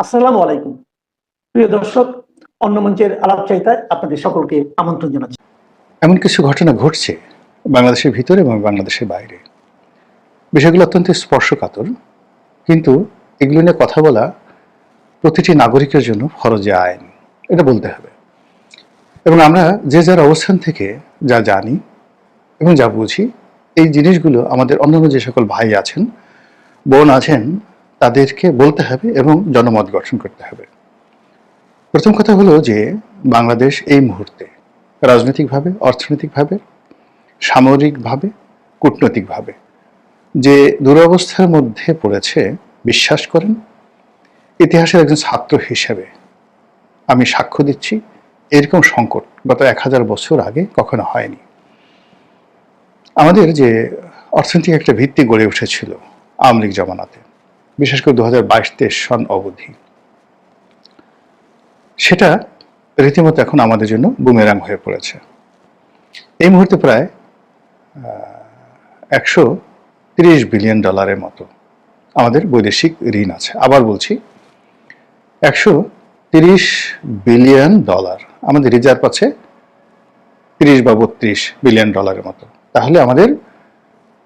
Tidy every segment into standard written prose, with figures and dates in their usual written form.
আসসালামু আলাইকুম। প্রিয় দর্শক, অন্য মঞ্চের আলাপচারিতায় আপনাদের সকলকে আমন্ত্রণ জানাচ্ছি। এমন কিছু ঘটনা ঘটছে বাংলাদেশের ভিতরে এবং বাংলাদেশের বাইরে। বিষয়গুলো অত্যন্ত স্পর্শকাতর, কিন্তু এগুলো নিয়ে কথা বলা প্রতিটি নাগরিকের জন্য ফরজে আইন, এটা বলতে হবে। এবং আমরা যে যার অবস্থান থেকে যা জানি এবং যা বুঝি, এই জিনিসগুলো আমাদের অন্যান্য যে সকল ভাই আছেন, বোন আছেন, তাদেরকে বলতে হবে এবং জনমত গঠন করতে হবে। প্রথম কথা হলো যে বাংলাদেশ এই মুহূর্তে রাজনৈতিকভাবে, অর্থনৈতিকভাবে, সামরিকভাবে, কূটনৈতিকভাবে যে দুরবস্থার মধ্যে পড়েছে, বিশ্বাস করেন, ইতিহাসের একজন ছাত্র হিসেবে আমি সাক্ষ্য দিচ্ছি, এরকম সংকট গত 1000 বছর আগে কখনো হয়নি। আমাদের যে অর্থনৈতিক একটা ভিত্তি গড়ে উঠেছিল আওয়ামী লীগ জমানাতে, বিশেষ করে 2022-23 সন অবধি, সেটা রীতিমতো এখন আমাদের জন্য বুমেরাং হয়ে পড়েছে। এই মুহূর্তে প্রায় 130 বিলিয়ন ডলারের মতো আমাদের বৈদেশিক ঋণ আছে। আবার বলছি, 130 বিলিয়ন ডলার। আমাদের রিজার্ভ আছে 30 বা 32 বিলিয়ন ডলারের মতো। তাহলে আমাদের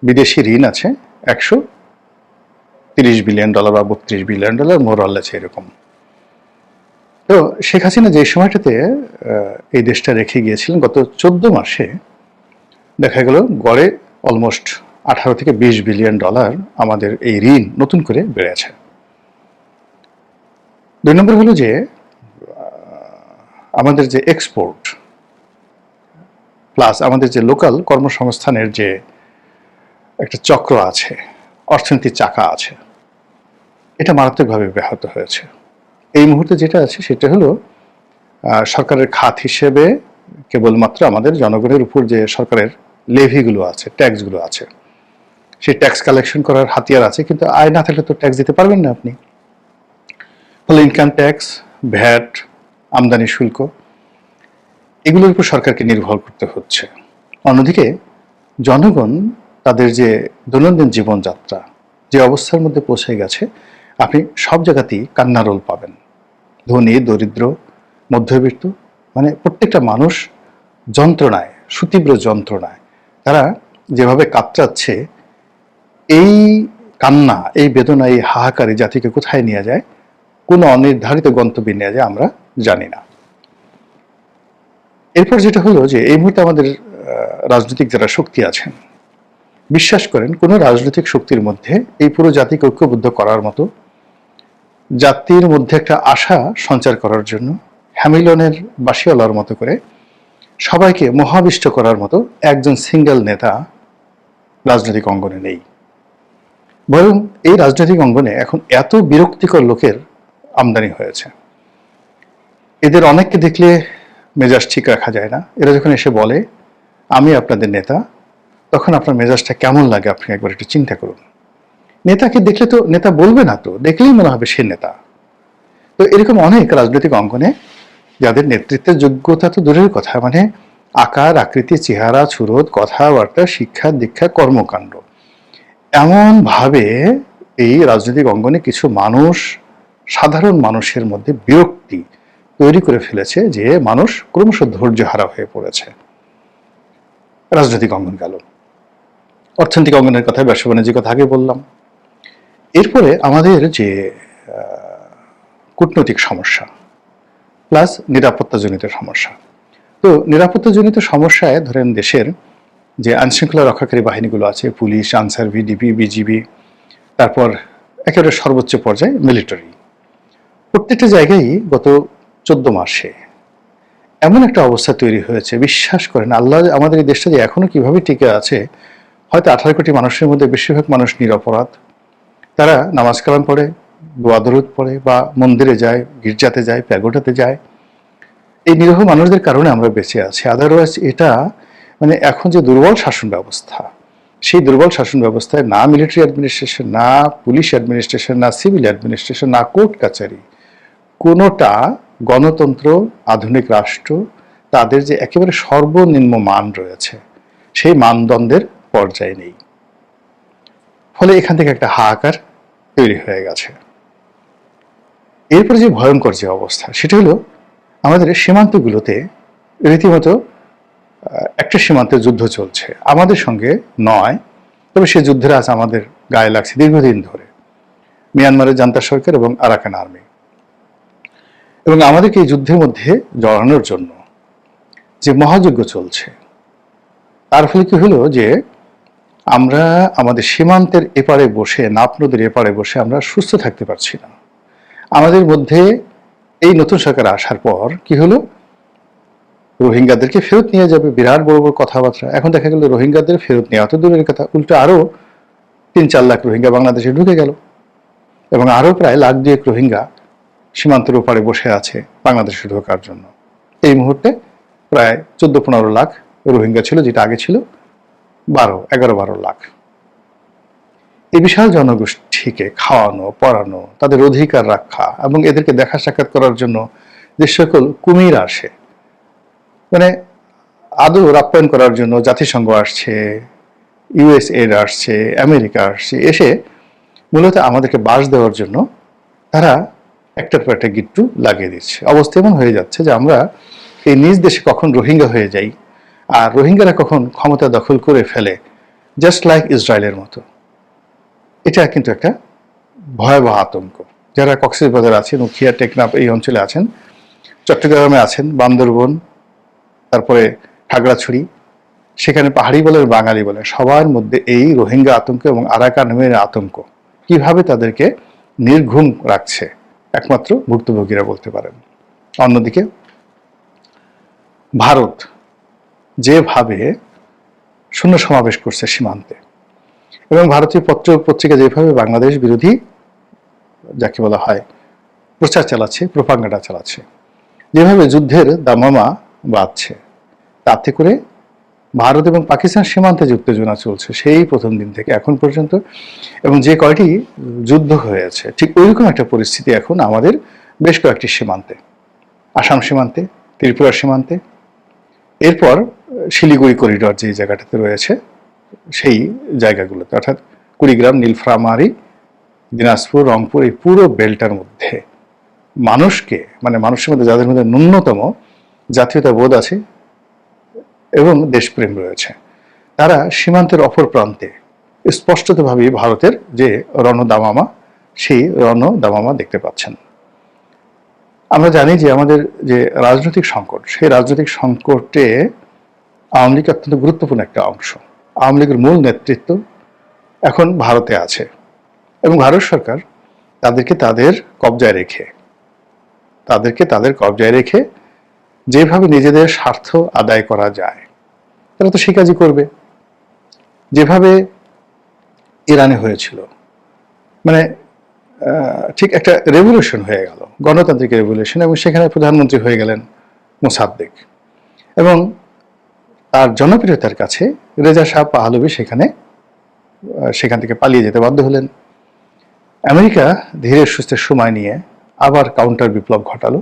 বিদেশি ঋণ আছে 130 বিলিয়ন ডলার বা 32 বিলিয়ন ডলার, মোরাল আছে এরকম। তো শেখ হাসিনা যে সময়টাতে এই দেশটা রেখে গিয়েছিলেন, গত 14 মাসে দেখা গেল গড়ে অলমোস্ট 18 থেকে 20 বিলিয়ন ডলার আমাদের এই ঋণ নতুন করে বেড়েছে। 2 নম্বর হলো যে আমাদের যে এক্সপোর্ট প্লাস আমাদের যে লোকাল কর্মসংস্থানের যে একটা চক্র আছে, অর্থনীতির চাকা আছে, এটা মারাত্মকভাবে ব্যাহত হয়েছে। এই মুহূর্তে যেটা আছে সেটা হলো সরকারের খাত হিসেবে কেবলমাত্র আমাদের জনগণের উপর যে সরকারের লেভিগুলো আছে, ট্যাক্সগুলো আছে, সেই ট্যাক্স কালেকশন করার হাতিয়ার আছে, কিন্তু আয় না থাকলে তো ট্যাক্স দিতে পারবেন না আপনি। ফলে ইনকাম ট্যাক্স, ভ্যাট, আমদানি শুল্ক, এগুলোর উপর সরকারকে নির্ভর করতে হচ্ছে। অন্যদিকে জনগণ তাদের যে দৈনন্দিন জীবনযাত্রা যে অবস্থার মধ্যে পৌঁছে গেছে, আপনি সব জায়গাতেই কান্নারোল পাবেন। ধনী, দরিদ্র, মধ্যবিত্ত, মানে প্রত্যেকটা মানুষ যন্ত্রণায়, সুতীব্র যন্ত্রণায় তারা যেভাবে কাতরাচ্ছে, এই কান্না, এই বেদনা, এই হাহাকারে জাতিকে কোথায় নিয়ে যায়, কোনো অনির্ধারিত গন্তব্যে নিয়ে যায় আমরা জানি না। এরপর যেটা হলো যে এই মুহূর্তে আমাদের রাজনৈতিক যারা শক্তি আছেন, বিশ্বাস করেন কোনো রাজনৈতিক শক্তির মধ্যে এই পুরো জাতিকে ঐক্যবদ্ধ করার মতো, জাতির মধ্যে একটা আশা সঞ্চার করার জন্য হ্যামিলনের বাঁশিওয়ালার মতো করে সবাইকে মহাবিষ্ট করার মতো একজন সিঙ্গেল নেতা রাজনৈতিক অঙ্গনে নেই। বরং এই রাজনৈতিক অঙ্গনে এখন এত বিরক্তিকর লোকের আমদানি হয়েছে, এদের অনেককে দেখলে মেজাজ ঠিক রাখা যায় না। এরা যখন এসে বলে আমি আপনাদের নেতা, তখন আপনার মেজাজটা কেমন লাগে আপনি একবার একটু চিন্তা করুন। নেতাকে দেখলে তো নেতা বলবে না, তো দেখলেই মনে হবে সে নেতা। তো এরকম অনেক রাজনৈতিক অঙ্গনে যাদের নেতৃত্বের যোগ্যতা তো দূরের কথা, মানে আকার আকৃতি, চেহারা, সুরত, কথাবার্তা, শিক্ষা দীক্ষা, কর্মকাণ্ড, এমন ভাবে এই রাজনৈতিক অঙ্গনে কিছু মানুষ সাধারণ মানুষের মধ্যে বিরক্তি তৈরি করে ফেলেছে যে মানুষ ক্রমশ ধৈর্য হারা হয়ে পড়েছে। রাজনৈতিক অঙ্গন গেল, অর্থনৈতিক অঙ্গনের কথা, ব্যবসা বাণিজ্যের কথা আগে বললাম। এরপরে আমাদের যে কূটনৈতিক সমস্যা প্লাস নিরাপত্তাজনিত সমস্যা। তো নিরাপত্তাজনিত সমস্যায় ধরেন দেশের যে আইনশৃঙ্খলা রক্ষাকারী বাহিনীগুলো আছে, পুলিশ, আনসার, ভিডিপি, বিজিবি, তারপর একেবারে সর্বোচ্চ পর্যায়ে মিলিটারি, প্রত্যেকটা জায়গায় গত 14 মাসে এমন একটা অবস্থা তৈরি হয়েছে, বিশ্বাস করেন, আল্লাহ আমাদের এই দেশটা যে এখনো কিভাবে টিকে আছে। হয়তো 18 কোটি মানুষের মধ্যে বেশিরভাগ মানুষ নিরপরাধ, তারা নামাজ কালাম পড়ে, দোয়া দরুদ পড়ে, বা মন্দিরে যায়, গির্জাতে যায়, প্যাগোডাতে যায়। এই নিরীহ মানুষদের কারণে আমরা বেঁচে আছি। আদারওয়াইজ এটা মানে এখন যে দুর্বল শাসন ব্যবস্থা, সেই দুর্বল শাসন ব্যবস্থায় না মিলিটারি অ্যাডমিনিস্ট্রেশন, না পুলিশ অ্যাডমিনিস্ট্রেশন, না সিভিল অ্যাডমিনিস্ট্রেশন, না কোর্ট কাচারি, কোনোটা গণতন্ত্র, আধুনিক রাষ্ট্র, তাদের যে একেবারে সর্বনিম্ন মান রয়েছে সেই মানদণ্ডের পর্যায়ে নেই। ফলে এখান থেকে একটা হাহাকার তৈরি হয়ে গেছে। এরপরে যে ভয়ঙ্কর যে অবস্থা, সেটা হলো আমাদের সীমান্তগুলোতে রীতিমতো একটা সীমান্তে যুদ্ধ চলছে, আমাদের সঙ্গে নয়, তবে সে যুদ্ধের আজ আমাদের গায়ে লাগছে দীর্ঘদিন ধরে। মিয়ানমারের জান্তা সরকার এবং আরাকান আর্মি, এবং আমাদেরকে এই যুদ্ধের মধ্যে জড়ানোর জন্য যে মহাযজ্ঞ চলছে, তার ফলে কি হলো যে আমরা আমাদের সীমান্তের এপারে বসে, নাপ নদীর এপারে বসে আমরা সুস্থ থাকতে পারছি না। আমাদের মধ্যে এই নতুন সরকার আসার পর কি হলো, রোহিঙ্গাদেরকে ফেরত নিয়ে যাবে, বিরাট বড় বড় কথাবার্তা। এখন দেখা গেল রোহিঙ্গাদের ফেরত নেওয়া তো দূরের কথা, উল্টো আরো 3-4 লাখ রোহিঙ্গা বাংলাদেশে ঢুকে গেল, এবং আরো প্রায় 1,02,000 রোহিঙ্গা সীমান্তের ওপারে বসে আছে বাংলাদেশে ঢোকার জন্য। এই মুহূর্তে প্রায় 14-15 লাখ রোহিঙ্গা ছিল, যেটা আগে ছিল 11-12 লাখ। এই বিশাল জনগোষ্ঠীকে খাওয়ানো, পড়ানো, তাদের অধিকার রক্ষা এবং এদেরকে দেখা সাক্ষাৎ করার জন্য যে সকল কুমির আসে, মানে আদৌ আপ্যায়ন করার জন্য জাতিসংঘ আসছে, ইউএসএড আসছে, আমেরিকা আসছে, এসে মূলত আমাদেরকে বাস দেওয়ার জন্য তারা একটার পর একটা গিট্টু লাগিয়ে দিচ্ছে। অবস্থা এমন হয়ে যাচ্ছে যে আমরা এই নিজ দেশে কখন রোহিঙ্গা হয়ে যাই, আর রোহিঙ্গারা কখন ক্ষমতা দখল করে ফেলে, জাস্ট লাইক ইসরায়েলের মতো। এটা কিন্তু একটা ভয়াবহ আতঙ্ক। যারা কক্সবাজার আছেন, উখিয়া, টেকনাফ এই অঞ্চলে আছেন, চট্টগ্রামে আছেন, বান্দরবন, তারপরে খাগড়াছড়ি, সেখানে পাহাড়ি বলেন, বাঙালি বলেন, সবার মধ্যে এই রোহিঙ্গা আতঙ্ক এবং আরাকানের আতঙ্ক কিভাবে তাদেরকে নির্ঘুম রাখছে একমাত্র ভুক্তভোগীরা বলতে পারেন। অন্যদিকে ভারত যেভাবে শূন্য সমাবেশ করছে সীমান্তে, এবং ভারতীয় পত্র পত্রিকা যেভাবে বাংলাদেশ বিরোধী যাকে বলা হয় প্রচার চালাচ্ছে, প্রোপাগান্ডা চালাচ্ছে, যেভাবে যুদ্ধের দামামা বাঁধছে, তাতে করে ভারত এবং পাকিস্তান সীমান্তে যে উত্তেজনা চলছে সেই প্রথম দিন থেকে এখন পর্যন্ত, এবং যে কয়টি যুদ্ধ হয়েছে, ঠিক ওইরকম একটা পরিস্থিতি এখন আমাদের বেশ কয়েকটি সীমান্তে, আসাম সীমান্তে, ত্রিপুরা সীমান্তে, এরপর শিলিগুড়ি করিডর যে জায়গাটাতে রয়েছে সেই জায়গাগুলোতে, অর্থাৎ কুড়িগ্রাম, নীলফামারী, দিনাজপুর, রংপুর, এই পুরো বেল্টার মধ্যে মানুষকে, মানে মানুষের মধ্যে যাদের মধ্যে ন্যূনতম জাতীয়তা বোধ আছে এবং দেশপ্রেম রয়েছে, তারা সীমান্তের অপর প্রান্তে স্পষ্টতভাবে ভারতের যে রণদামামা, সেই রণদামামা দেখতে পাচ্ছেন। আমরা জানি যে আমাদের যে রাজনৈতিক সংকট, সেই রাজনৈতিক সংকটে আওয়ামী লীগ অত্যন্ত গুরুত্বপূর্ণ একটা অংশ। আওয়ামী লীগের মূল নেতৃত্ব এখন ভারতে আছে, এবং ভারত সরকার তাদেরকে তাদের কবজায় রেখে যেভাবে নিজেদের স্বার্থ আদায় করা যায় তারা তো সে কাজই করবে। যেভাবে ইরানে হয়েছিল, মানে ঠিক একটা রেভলিউশন হয়ে গেল, গণতান্ত্রিক রেভলিউশন, এবং সেখানে প্রধানমন্ত্রী হয়ে গেলেন মোসাদ্দেক, এবং তার জনপ্রিয়তার কাছে রেজা শাহ পাহলভি সেখান থেকে পালিয়ে যেতে বাধ্য হলেন। আমেরিকা ধীরে সুস্থে সময় নিয়ে আবার কাউন্টার বিপ্লব ঘটালো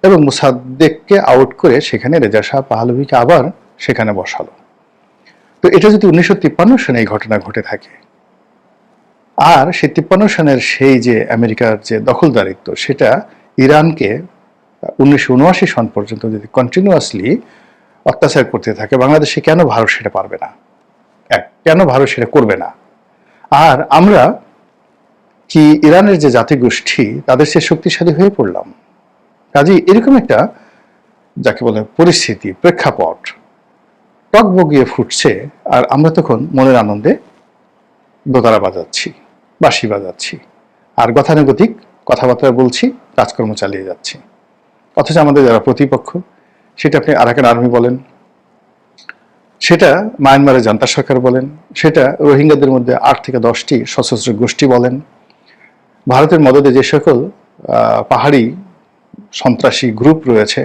এবং মোসাদ্দেককে আউট করে সেখানে রেজা শাহ পাহলভিকে আবার সেখানে বসালো। তো এটা যদি 1953 সালে এই ঘটনা ঘটে থাকে, আর সেই 53 সনের সেই যে আমেরিকার যে দখলদারিত্ব, সেটা ইরানকে 1979 সন পর্যন্ত যদি কন্টিনিউয়াসলি অত্যাচার করতে থাকে, বাংলাদেশে কেন ভারত সেটা পারবে না? কেন ভারত সেটা করবে না? আর আমরা কি ইরানের যে জাতিগোষ্ঠী, তাদের সে শক্তিশালী হয়ে পড়লাম? কাজেই এরকম একটা যাকে বলে পরিস্থিতি, প্রেক্ষাপট টকবগিয়ে ফুটছে, আর আমরা তখন মনের আনন্দে দোতারা বাজাচ্ছি, বাঁশি বাজাচ্ছি, আর গতানুগতিক কথাবার্তা বলছি, কাজকর্ম চালিয়ে যাচ্ছি। অথচ আমাদের যারা প্রতিপক্ষ, সেটা আপনি আরাকান আর্মি বলেন, সেটা মায়ানমারের জান্তা সরকার বলেন, সেটা রোহিঙ্গাদের মধ্যে 8 থেকে 10টি সশস্ত্র গোষ্ঠী বলেন, ভারতের মদদে যে সকল পাহাড়ি সন্ত্রাসী গ্রুপ রয়েছে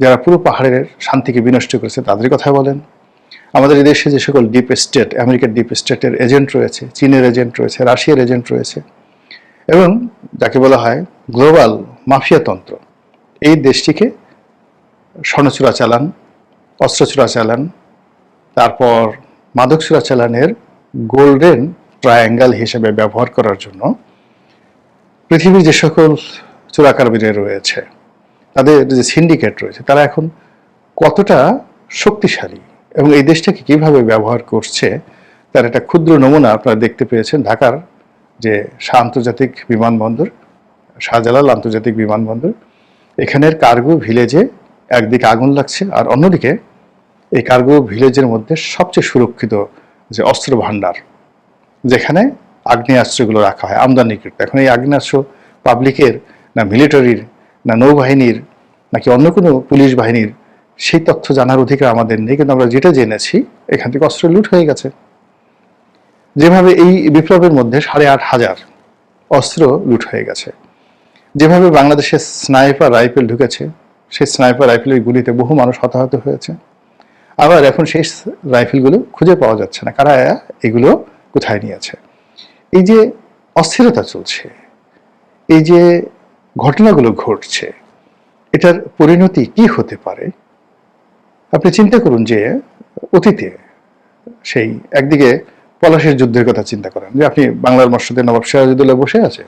যারা পুরো পাহাড়ের শান্তিকে বিনষ্ট করেছে, তাদের কথা বলেন, আমাদের এই দেশে যে সকল ডিপ স্টেট, আমেরিকার ডিপ স্টেটের এজেন্ট রয়েছে, চীনের এজেন্ট রয়েছে, রাশিয়ার এজেন্ট রয়েছে, এবং যাকে বলা হয় গ্লোবাল মাফিয়াতন্ত্র, এই দেশটিকে স্বর্ণচূড়া চালান, অস্ত্র চোরাচালান, তারপর মাদক চোরাচালানের গোল্ডেন ট্রায়াঙ্গেল হিসেবে ব্যবহার করার জন্য পৃথিবীর যে সকল চোরাকারবারিরা রয়েছে, তাদের যে সিন্ডিকেট রয়েছে, তারা এখন কতটা শক্তিশালী এবং এই দেশটাকে কিভাবে ব্যবহার করছে তার একটা ক্ষুদ্র নমুনা আপনারা দেখতে পেয়েছেন ঢাকার যে আন্তর্জাতিক বিমানবন্দর, শাহজালাল আন্তর্জাতিক বিমানবন্দর। এখানের কার্গো ভিলেজে একদিকে আগুন লাগছে, আর অন্যদিকে এই কার্গো ভিলেজের মধ্যে সবচেয়ে সুরক্ষিত যে অস্ত্র ভাণ্ডার, যেখানে আগ্নেয়াস্ত্রগুলো রাখা হয় আমদানিকৃত। এখন এই আগ্নেয়াস্ত্র পাবলিকের না মিলিটারির না নৌবাহিনীর নাকি অন্য কোনো পুলিশ বাহিনীর, সেই তথ্য জানার অধিকার আমাদের নেই, কিন্তু আমরা যেটা জেনেছি এখান থেকে অস্ত্র লুট হয়ে গেছে। যেভাবে এই বিপ্লবের মধ্যে 8,500 অস্ত্র লুট হয়ে গেছে, যেভাবে বাংলাদেশে স্নাইপার রাইফেল ঢুকেছে, সেই স্নাইপার রাইফেলের গুলিতে বহু মানুষ হতাহত হয়েছে। আবার এখন সেই রাইফেলগুলো খুঁজে পাওয়া যাচ্ছে না, কারা এগুলো কোথায় নিয়েছে। এই যে অস্থিরতা চলছে, এই যে ঘটনাগুলো ঘটছে, এটার পরিণতি কি হতে পারে আপনি চিন্তা করুন। যে অতীতে সেই একদিকে পলাশীর যুদ্ধের কথা চিন্তা করেন, যে আপনি বাংলার মসজিদে নবাব সিরাজউদ্দৌলা বসে আছে,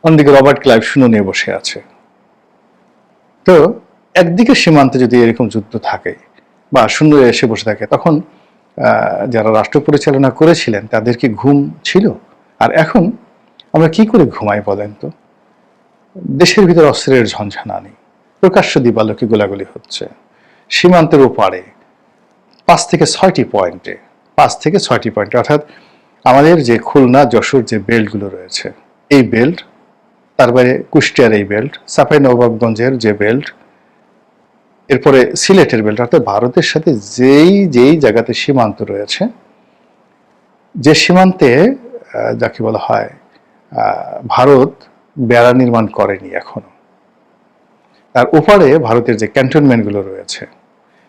অন্যদিকে রবার্ট ক্লাইভ শূন্য নিয়ে বসে আছে। তো একদিকে সীমান্তে যদি এরকম যুদ্ধ থাকে বা শূন্য এসে বসে থাকে, তখন যারা রাষ্ট্র পরিচালনা করেছিলেন তাদের কি ঘুম ছিল? আর এখন আমরা কি করে ঘুমাই বলেন তো? দেশের ভিতরে অস্ত্রের ঝঞ্ঝানা নেই, প্রকাশ্য দিবালোকে গোলাগুলি হচ্ছে, সীমান্তের ওপারে 5 থেকে 6টি পয়েন্টে অর্থাৎ আমাদের যে খুলনা যশোর যে বেল্টগুলো রয়েছে, এই বেল্ট, তারপরে কুষ্টিয়ার এই বেল্ট, চাঁপাইনবাবগঞ্জের যে বেল্ট, এরপরে সিলেটের বেল্ট, অর্থাৎ ভারতের সাথে যেই জায়গাতে সীমান্ত রয়েছে, যে সীমান্তে যাকে বলা হয় ভারত বেড়া নির্মাণ করেনি এখনো, তার ওপারে ভারতের যে ক্যান্টনমেন্টগুলো রয়েছে,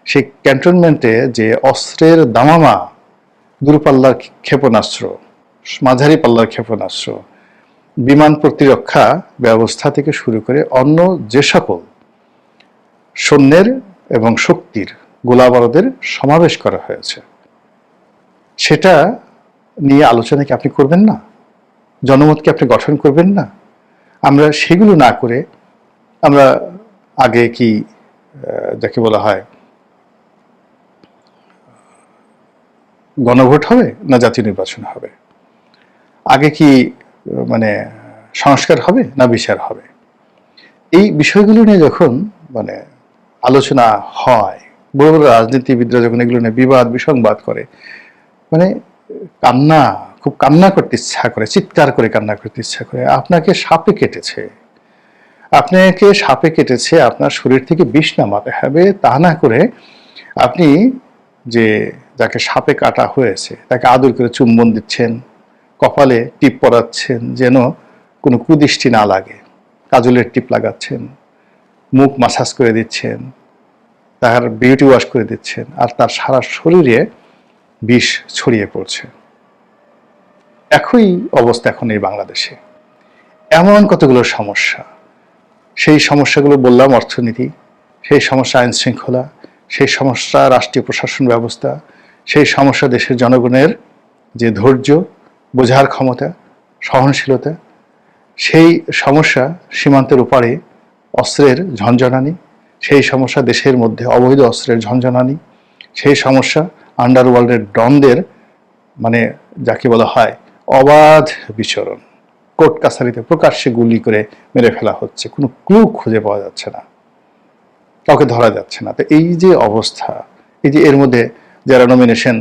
সেই ক্যান্টনমেন্টে যে অস্ত্রের দামামা, দূরপাল্লার ক্ষেপণাস্ত্র, মাঝারি পাল্লার ক্ষেপণাস্ত্র, বিমান প্রতিরক্ষা ব্যবস্থা থেকে শুরু করে অন্য যে সকল সৈন্যের এবং শক্তির গোলাবারুদের সমাবেশ করা হয়েছে, সেটা নিয়ে আলোচনা কি আপনি করবেন না? জনমতকে আপনি গঠন করবেন না? আমরা সেগুলো না করে আমরা আগে কি যাকে বলা হয় গণভোট হবে না জাতীয় নির্বাচন হবে? আগে কি মানে সংস্কার হবে না বিচার হবে? এই বিষয়গুলো নিয়ে যখন মানে আলোচনা হয়, বড় বড় রাজনীতিবিদরা যখন এগুলো নিয়ে বিবাদ বিসংবাদ করে, মানে খুব কান্না করতে ইচ্ছা করে, চিৎকার করে কান্না করতে ইচ্ছা করে। আপনাকে সাপে কেটেছে, আপনার শরীর থেকে বিষ নামাতে হবে, তা না করে আপনি যে যাকে সাপে কাটা হয়েছে তাকে আদর করে চুম্বন দিচ্ছেন, কপালে টিপ পরাচ্ছেন যেন কোনো কুদৃষ্টি না লাগে, কাজলের টিপ লাগাচ্ছেন, মুখ মাসাজ করে দিচ্ছেন, তার বিউটি ওয়াশ করে দিচ্ছেন, আর তার সারা শরীরে বিষ ছড়িয়ে পড়ছে। একই অবস্থা এখন এই বাংলাদেশে। এমন কতগুলো সমস্যা, সেই সমস্যাগুলো বললাম অর্থনীতি, সেই সমস্যা আইন শৃঙ্খলা, সেই সমস্যা রাষ্ট্রীয় প্রশাসন ব্যবস্থা, সেই সমস্যা দেশের জনগণের যে ধৈর্য, বোঝার ক্ষমতা, সহনশীলতা, সেই সমস্যা সীমান্তের ওপারে অস্ত্রের ঝনঝনানি, সেই সমস্যা দেশের মধ্যে অবৈধ অস্ত্রের ঝনঝনানি, সেই সমস্যা আন্ডারওয়ার্ল্ডের ডনদের মানে যাকে বলা হয় অবাধ বিচরণ, কোর্ট কাছারিতে প্রকাশ্যে গুলি করে মেরে ফেলা হচ্ছে, কোনো ক্লু খুঁজে পাওয়া যাচ্ছে না, কাউকে ধরা যাচ্ছে না। তো এই যে অবস্থা, এই যে এর মধ্যে যারা নমিনেশন